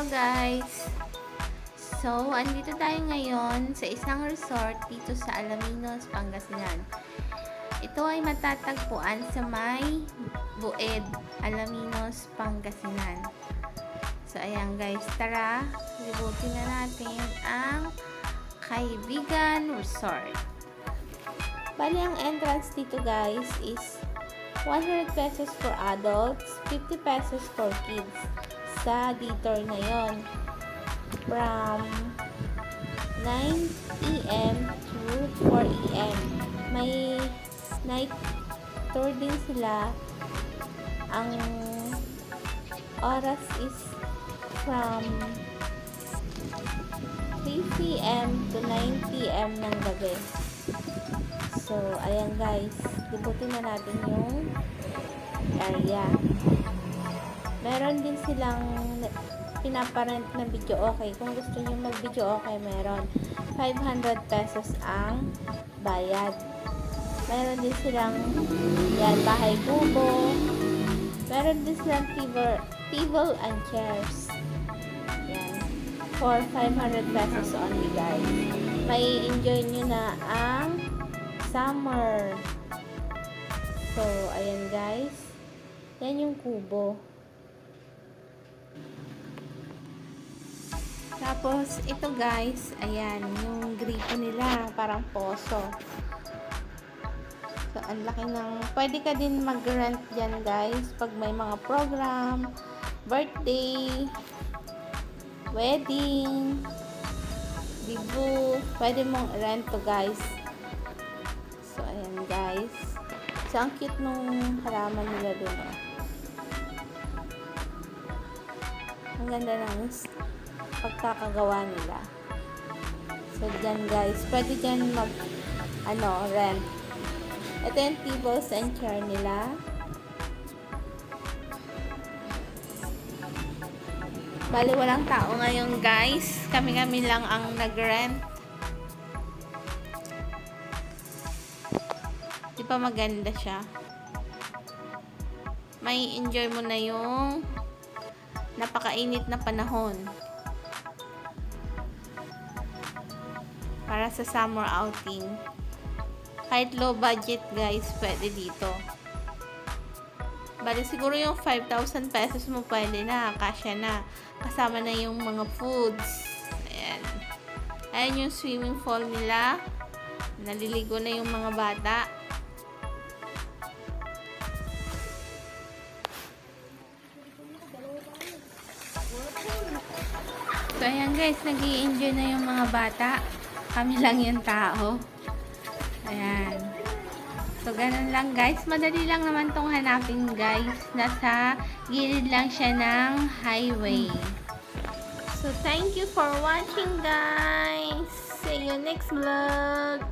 Hello guys! So, andito tayo ngayon sa isang resort dito sa Alaminos, Pangasinan. Ito ay matatagpuan sa may Bued, Alaminos, Pangasinan. So, ayan guys, tara, libutin na natin ang Kaibigan Resort. Bali, ang entrance dito guys is 100 pesos for adults, 50 pesos for kids. Sa detour na yon from 9 AM to 4 AM. May night tour din sila. Ang oras is from 3 PM to 9 PM ng gabi. So, ayan guys, libutin na natin yung area. Meron din silang pinaparent na video okay. Kung gusto nyo mag-video okay, meron 500 pesos ang bayad. Meron din silang yan, bahay kubo. Meron din silang table and chairs. Yan. For 500 pesos only guys. May enjoy nyo na ang summer. So, ayan guys. Yan yung kubo. Tapos, ito guys, ayan, yung gripo nila, parang poso. So, ang laki ng, pwede ka din mag-rent dyan guys, pag may mga program, birthday, wedding, debut, pwede mong rent to guys. So, ayan guys. So, ang cute nung halaman nila dun. Ang ganda ng pagkakagawa nila. So, dyan guys, pwede dyan mag, rent. Ito yung tables and chair nila. Bali, walang tao ngayon guys. Kami-kami lang ang nag-rent. Di pa maganda siya. May enjoy mo na yung napakainit na panahon. Para sa summer outing. Kahit low budget guys, pwede dito. Bali siguro yung 5,000 pesos mo pwede na, kasya na. Kasama na yung mga foods. Ayan. Ayan yung swimming pool nila. Naliligo na yung mga bata. So ayan guys, nag-i-enjoy na yung mga bata. Kami lang yung tao. Ayan. So, ganun lang guys. Madali lang naman tong hanapin guys. Nasa gilid lang siya ng highway. So, thank you for watching guys. See you next vlog.